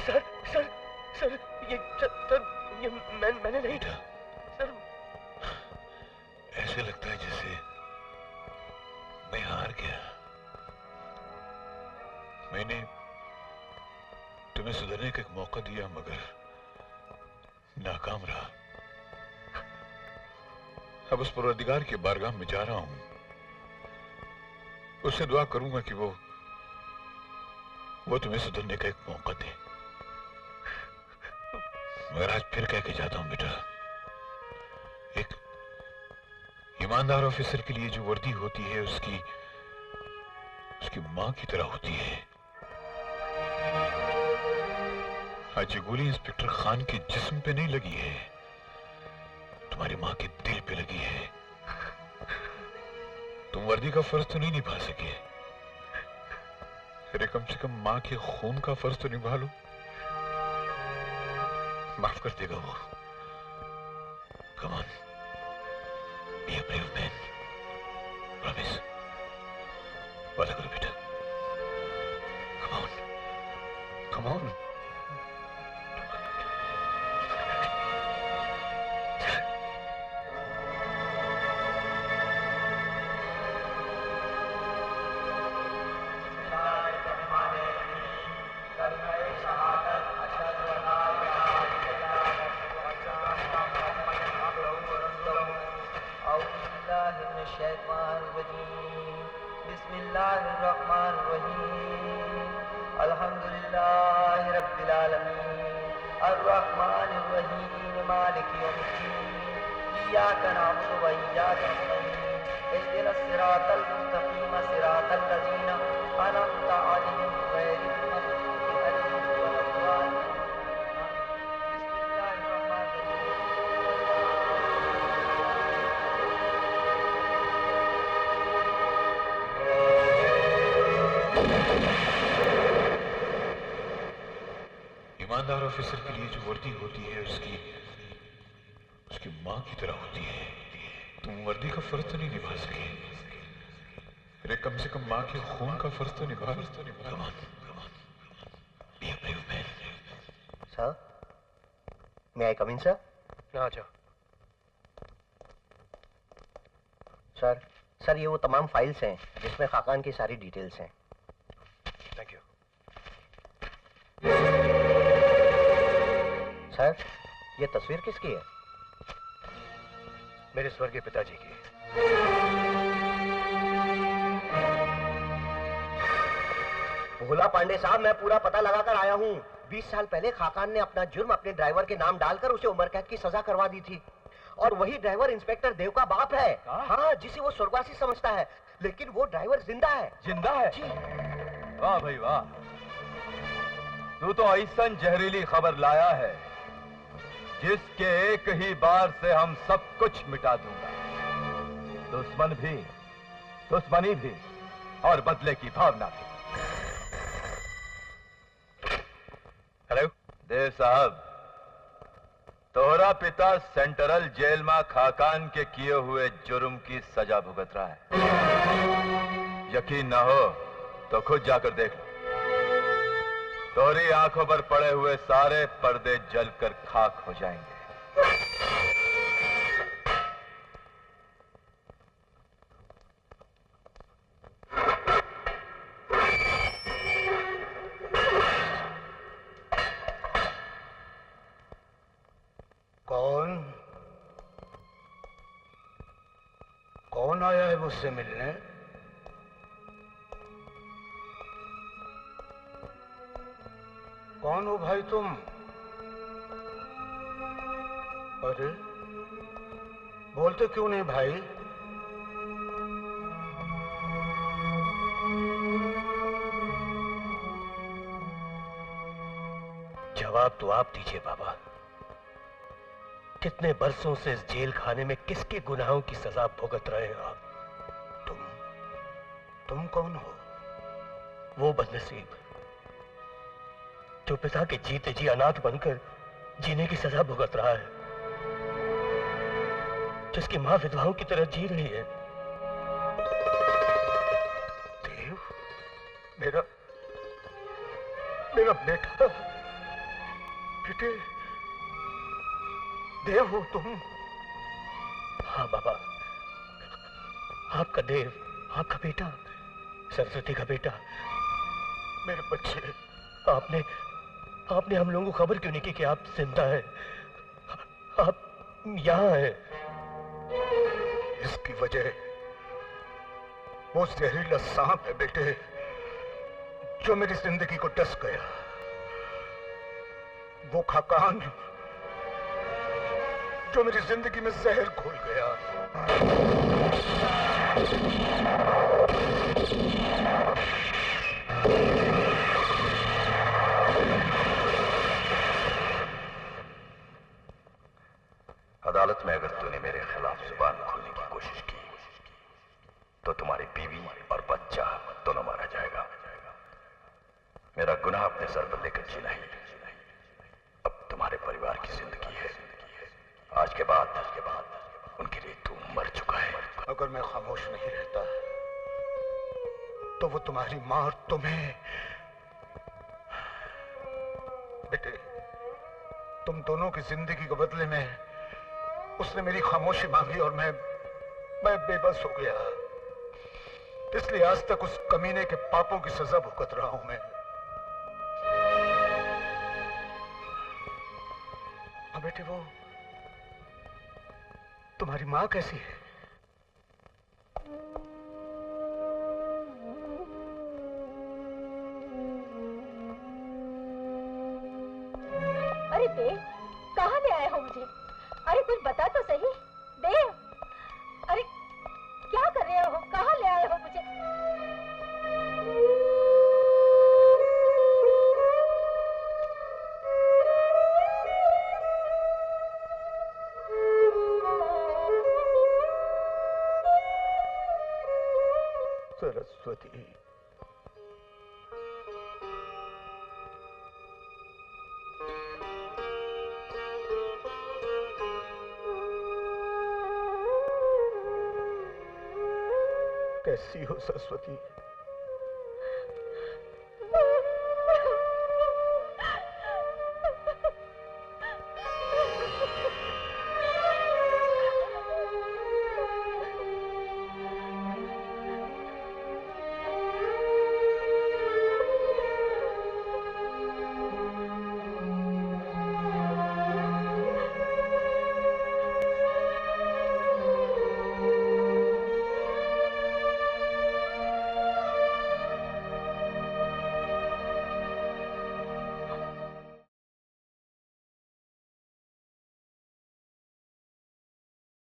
Sir sir sir ये मैंने नहीं सर। ऐसे लगता है जैसे मैं हार गया। मैंने तुम्हें सुधरने का एक मौका दिया मगर नाकाम रहा। अब उस परवरदिगार के बारगाह में जा रहा हूं, उससे दुआ करूंगा कि वो तुम्हें सुधरने का एक मौका दे। मगर आज फिर कह के जाता हूं बेटा, एक ईमानदार ऑफिसर के लिए जो वर्दी होती है उसकी मां की तरह होती है। आज ये गोली इंस्पेक्टर खान के जिस्म पे नहीं लगी है, तुम्हारी मां के दिल पे लगी है। तुम वर्दी का फर्ज तो नहीं निभा सके, अरे कम से कम मां के खून का फर्ज तो निभा लो। माफ कर देगा वो। Come on, be a brave man, promise. वादा करो बेटा, कम ऑन, कम ऑन। ईमानदार ऑफिसर के लिए जो वर्दी होती है उसकी मां की तरह होती है। तुम वर्दी का फर्ज तो नहीं निभा सके, अरे कम से कम मां के खून का फर्ज तो निभा। Come on, be a brave man. Sir, may I come in sir? ना जाओ। सर ये वो तमाम फाइल्स हैं जिसमें खाकान की सारी डिटेल्स हैं। Thank you. सर, ये तस्वीर किसकी है? मेरे स्वर्गीय पिताजी की। भोला पांडे साहब, मैं पूरा पता लगाकर आया हूँ। 20 साल पहले खाकान ने अपना जुर्म अपने ड्राइवर के नाम डालकर उसे उम्र कैद की सजा करवा दी थी। और वही ड्राइवर इंस्पेक्टर देव का बाप है। हाँ, जिसे वो स्वर्गवासी समझता है, लेकिन वो ड्राइवर जिंदा है। जिंदा है? जी। वाह भाई वाह, तू तो ऐसा जहरीली खबर लाया है जिसके एक ही बार से हम सब कुछ मिटा दूंगा। दुश्मनी भी और बदले की भावना भी। हेलो देव साहब, तोहरा पिता सेंट्रल जेल में खाकान के किए हुए जुर्म की सजा भुगत रहा है। यकीन ना हो तो खुद जाकर देख लो। तोहरी आंखों पर पड़े हुए सारे पर्दे जलकर खाक हो जाएंगे। कौन आया है मुझसे मिलने? कौन हो भाई तुम? अरे बोलते क्यों नहीं भाई? जवाब तो आप दीजिए बाबा। कितने बरसों से इस जेल खाने में किसके गुनाहों की सजा भुगत रहे हैं आप? तुम कौन हो? वो बदनसीब जो पिता के जीते जी अनाथ बनकर जीने की सजा भुगत रहा है, जिसकी मां विधवाओं की तरह जी रही है। देव, मेरा बेटा बेटे, देव हो तुम? हाँ बाबा, आपका देव, आपका बेटा, सरस्वती का बेटा। मेरे बच्चे, आपने हम लोगों को खबर क्यों नहीं की कि आप जिंदा हैं? आप यहाँ हैं? इसकी वजह वो जहरीला सांप है बेटे, जो मेरी जिंदगी को डस गया। वो खाकान जो मेरी जिंदगी में जहर घोल गया। अदालत में अगर तूने मेरे खिलाफ जुबान खोलने की कोशिश की तो तुम्हारी बीवी और बच्चा दोनों मारा जाएगा। मेरा गुनाह अपने सर पर लेकर जीना ही अब तुम्हारे परिवार की जिंदगी है। आज के बाद उनके लिए तू मर चुका है। अगर मैं खामोश नहीं रहता तो वो तुम्हारी मां और तुम्हें। बेटे, तुम दोनों की जिंदगी के बदले में उसने मेरी खामोशी मांगी और मैं बेबस हो गया। इसलिए आज तक उस कमीने के पापों की सजा भुगत रहा हूं मैं। हाँ बेटे, वो तुम्हारी मां कैसी है? अरे देव, कहाँ ले आए हो मुझे? अरे कुछ बता तो सही देव। अरे क्या कर रहे हो? कहाँ ले आए हो मुझे? सरस्वती, कैसी हो सरस्वती?